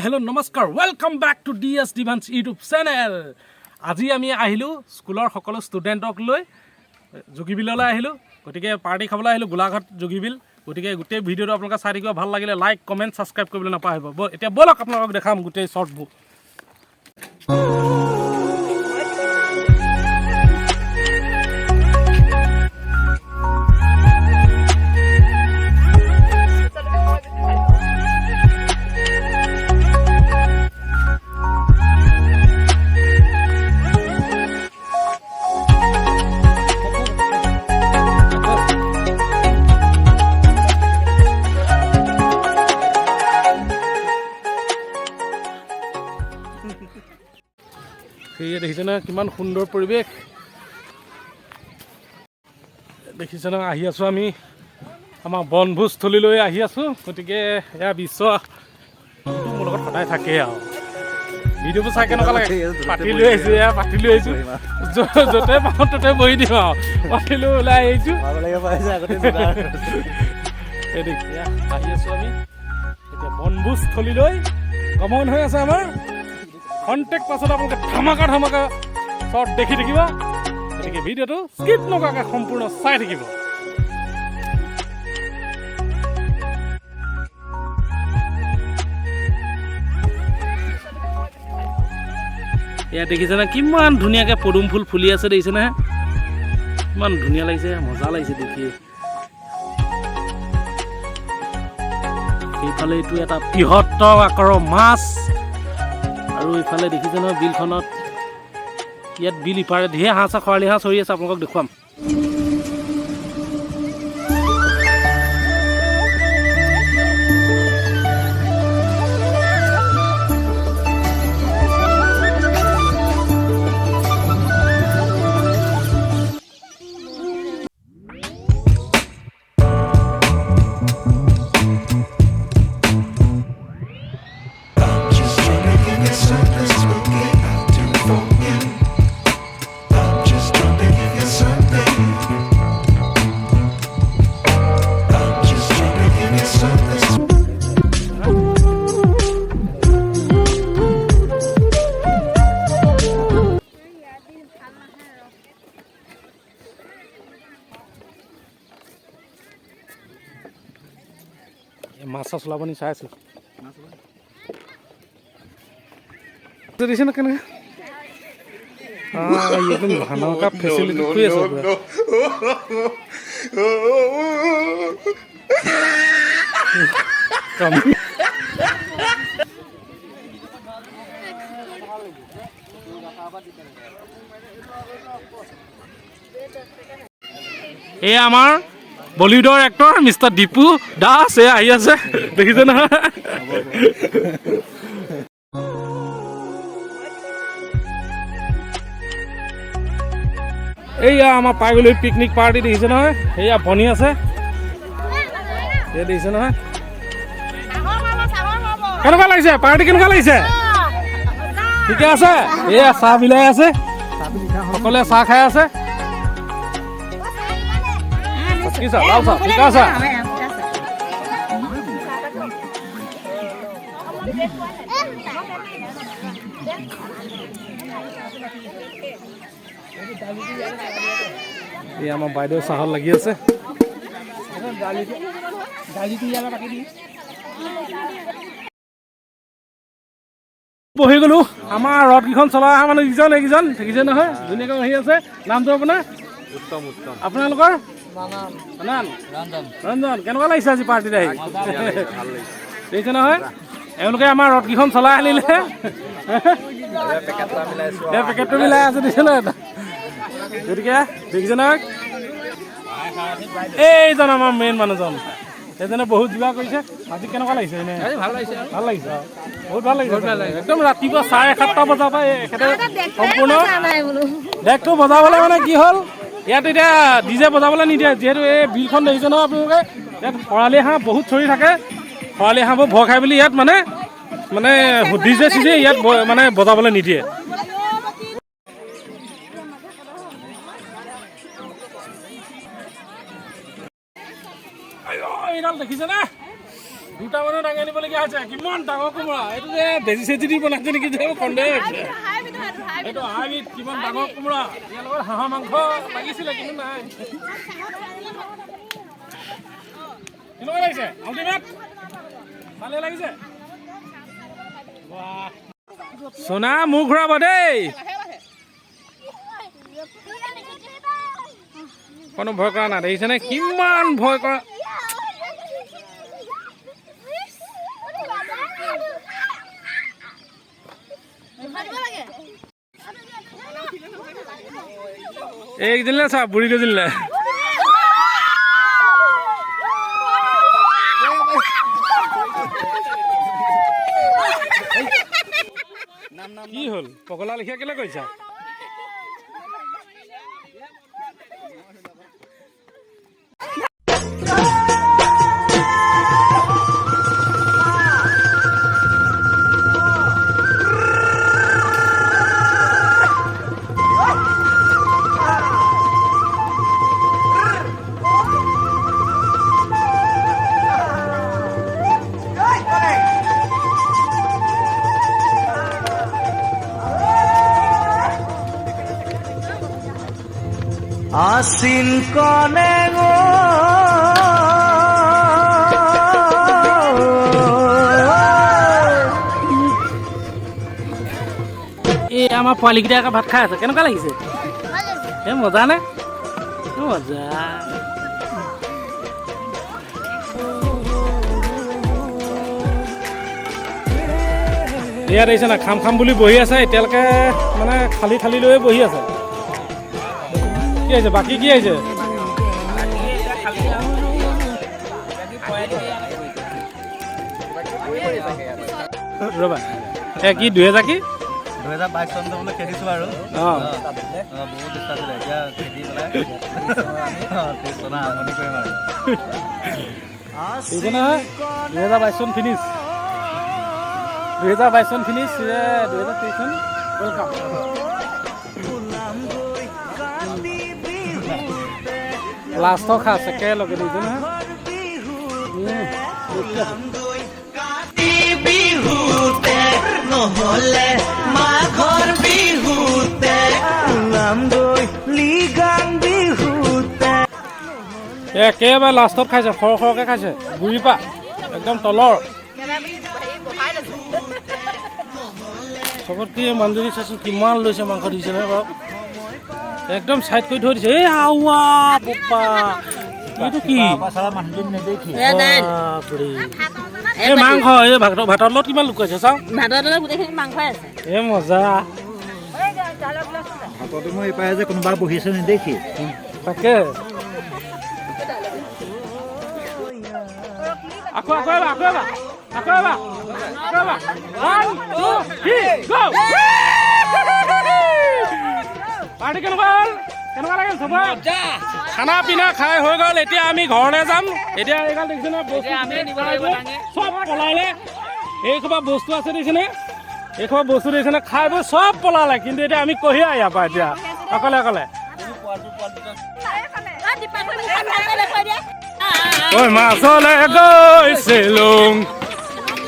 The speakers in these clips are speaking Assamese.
Hello, namaskar. Welcome back to DS Divans YouTube channel. আজি আমি আহিলো স্কুলৰ সকলো ষ্টুডেণ্টক লৈ যোগীবিললৈ আহিলো গতিকে পাৰ্টি খাবলৈ আহিলো গোলাঘাট যোগীবিল গতিকে গোটেই ভিডিঅ'টো আপোনালোকে চাই থাকিব ভাল লাগিলে লাইক কমেন্ট সাবস্ক্ৰাইব কৰিবলৈ নাপাহৰিব এতিয়া বলক আপোনালোকক দেখাম গোটেই শৰ্টবোৰ দেখিছে না কিমান সুন্দৰ পৰিৱেশ দেখিছে না আহি আছো আমি আমাৰ বনভোজস্থলীলৈ আহি আছো গতিকে এয়া বিশ্ব মোৰ লগত সদায় থাকে আৰু ভিডিঅ'বোৰ চাই কেনেকুৱা লাগে পাতি লৈ আহিছো এয়া পাতি লৈ আহিছো য'তে পাওঁ ত'তে বহি দিম আৰু পাতি লৈ ওলাই আহিছো আহি আছো আমি এতিয়া বনভোজস্থলীলৈ গমন হৈ আছে আমাৰ কণ্টেক্ট পাছত আপোনালোকে ধামাকা শ্বৰ্ট দেখি থাকিব গতিকে ভিডিঅ'টো স্কিপ নকৰাকৈ সম্পূৰ্ণ চাই থাকিব এয়া দেখিছে না কিমান ধুনীয়াকৈ পদুম ফুল ফুলি আছে দেখিছে না কিমান ধুনীয়া লাগিছে মজা লাগিছে দেখি সেইফালে এইটো এটা বৃহত্তৰ আকাৰৰ মাছ আৰু ইফালে দেখিছে নহয় বিলখনত ইয়াত বিল ইপাৰে ধেৰ হাঁহ আছে খৰালি হাঁহ চৰি আছে আপোনালোকক দেখুৱাম মাছ ওলাব নি চাই আছো দিছে না কেনেকৈ একদম ধানৰ ফেচিলিটি কৰি আছে এই আমাৰ বলিউডৰ এক্টৰ মিষ্টাৰ দীপু দাস এ আহি আছে দেখিছে নহয় এইয়া আমাৰ পাই গ'লো পিকনিক পাৰ্টি দেখিছে নহয় এয়া বনি আছে এই দেখিছে নহয় কেনেকুৱা লাগিছে পাৰ্টি কেনেকুৱা লাগিছে ঠিকে আছে এয়া চাহ বিলাই আছে সকলোৱে চাহ খাই আছে Kisa, lausa, kasa. Iya, mau bayar sahal lagi ya sih. বহি গ'লো আমাৰ ৰথকেইখন চলাই অহা মানে এইকেইজন দেখিছে নহয় ধুনীয়াকৈ বহি আছে নামটো আপোনাৰ উত্তম আপোনালোকৰ ৰঞ্জন কেনেকুৱা লাগিছে আজি পাৰ্টিত আহি দেখিছে নহয় এওঁলোকে আমাৰ ৰথকেইখন চলাই আনিলে পেকেটটো মিলাই আছে দিছে নহয় গতিকে দেখিছে নহয় এইজন আমাৰ মেইন মানুহজন সেইজনে বহুত যোগাৰ কৰিছে আজি কেনেকুৱা লাগিছে এনে ভাল লাগিছে বহুত ভাল লাগিছে একদম ৰাতিপুৱা 7:30 বজাৰ পৰা এখেতে সম্পূৰ্ণ ডেকটো বজাবলৈ মানে কি হ'ল ইয়াত এতিয়া ডিজে বজাবলৈ নিদিয়ে যিহেতু এই বিলখন দেখিছে নহয় আপোনালোকে ইয়াত খৰালি হাঁহ বহুত চৰি থাকে খৰালি হাঁহবোৰ ভয় খাই বুলি ইয়াত মানে ডিজে চিজে ইয়াত মানে বজাবলৈ নিদিয়ে এইডাল দেখিছে নে দুটা মানুহ দাঙি আনিবলগীয়া হৈছে কিমান ডাঙৰ কোমোৰা এইটো যে বেজি চেজি দি বনাইছে নেকি যে সন্দেহ হৈছে এইটো হাইব্ৰিড কিমান ডাঙৰ কোমোৰা ইয়াৰ লগত হাঁহৰ মাংস লাগিছিলে কিন্তু নাই কেনেকুৱা লাগিছে আল্টিমেট ভালে লাগিছে সোনা মুখ ঘূৰাব দেই কোনো ভয় কৰা নাই দেখিছেনে কিমান ভয় কৰা এইকেইদিনলে চা বুঢ়ী কেইজনীলে কি হ'ল পগলা লিখা কেলে কৈছা আसिन कने गो এই আমাৰ পোৱালিকেইটা ভাত খাই আছে কেনেকুৱা লাগিছে এই মজা নে মজা ইয়াত দেখিছে না খাম বুলি বহি আছে এতিয়ালৈকে মানে খালি লৈ বহি আছে কি আছে বাকি কি আছে ৰবা কি 2000 কি 2022 চনত বোলে খেলিছো আৰু বহুত ইচ্ছা আছিল এতিয়া খেলি পেলাই তেছনা আমনি কৰিম আৰু এইজনা 2022 চন ফিনিশ 2022 চন ফিনিশ 2023 চন ওয়েলকাম লাষ্ট খাস একেলগে দিছে না বিহুতে নহলে মাঘৰ বিহুতে নাম গৈ লিগাং বিহুতে একেবাৰে লাষ্টত খাইছে খৰকে খাইছে গুৰিপা একদম তলৰ চবতকে মঞ্জুৰি চাচোন কিমান লৈছে মাংস দিছে নহয় বাৰু একদম সাইড কৰি থৈ দিছে এই আওয়া পপা এইটো কি পাছলা মানুহজন নেদেখি এই মাংস এই ভাতৰ লগত কিমান লুকাইছে চাও ভাতৰ লগত গোটেইখিনি মাংসই আছে এই মজা হাততে মই পায় যে কোনোবা বহিছে নেদেখি তাকে আকৌ One, two, three, go! Party কেনেকুৱা লাগিল চবৰ খানা পিনা খাই হৈ গ'ল এতিয়া আমি ঘৰলৈ যাম এতিয়া এইগাল দেখিছে না চব পলালে এইসোপা বস্তু আছে দেখিছেনে এইসোপা বস্তু দেখিছেনে খাই বৈ চব পলালে কিন্তু এতিয়া আমি কঢ়িয়াই ইয়াৰ পৰা এতিয়া অকলে ঐ মাছলে গৈছিলো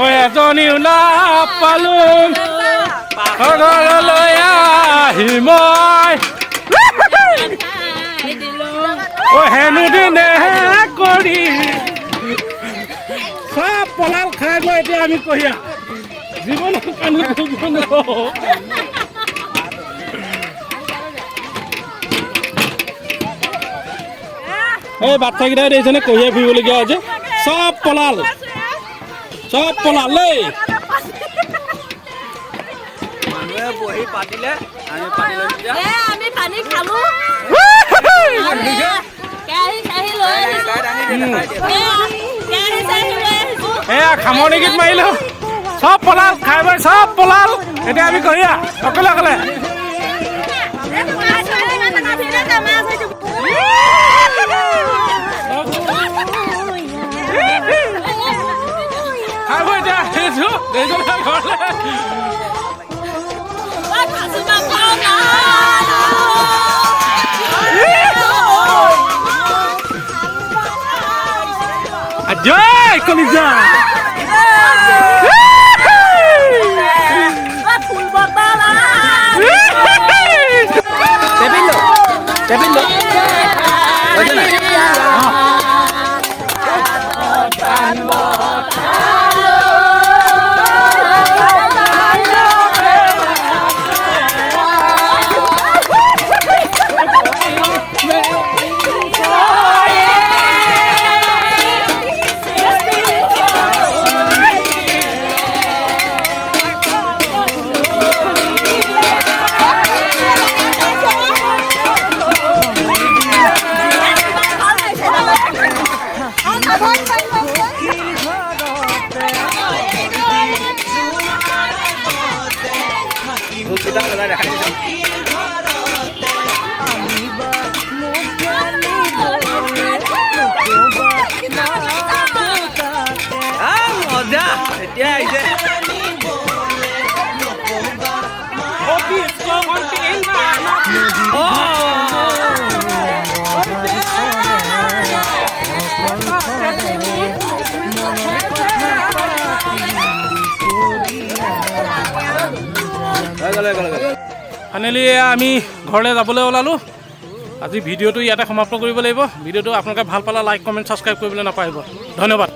ঐ এজনীও নাপালো ঘৰলৈ আহি মই ঐ হেনো দিনে কৰি চব পলাল খাই গৈ এতিয়া আমি কঢ়িয়া জীৱনত কাণত ধৰিব নোৱাৰো। এই বাচ্চাকেইটাই দেখিছেনে কঢ়িয়াই ফুৰিবলগীয়া হৈছে চব পলাল দেই। মানুহে বহি পাতিলে আমি পাতি লৈ আমি পানী খালো এয়া খামনি গীত মাৰিলো চব পলাল খাই বৈ চব পলাল। এতিয়া আমি কঢ়িয়া অকলে অকলে খাই বৈ এতিয়া আহিছো ঘৰলে। Jai Kolija. Tepin lo. Finally আমি ঘৰলৈ যাবলৈ ওলালোঁ। আজি ভিডিঅ'টো ইয়াতে সমাপ্ত কৰিব লাগিব। ভিডিঅ'টো আপোনালোকে ভাল পালে লাইক কমেণ্ট ছাবস্ক্ৰাইব কৰিবলৈ নাপাহৰিব। ধন্যবাদ।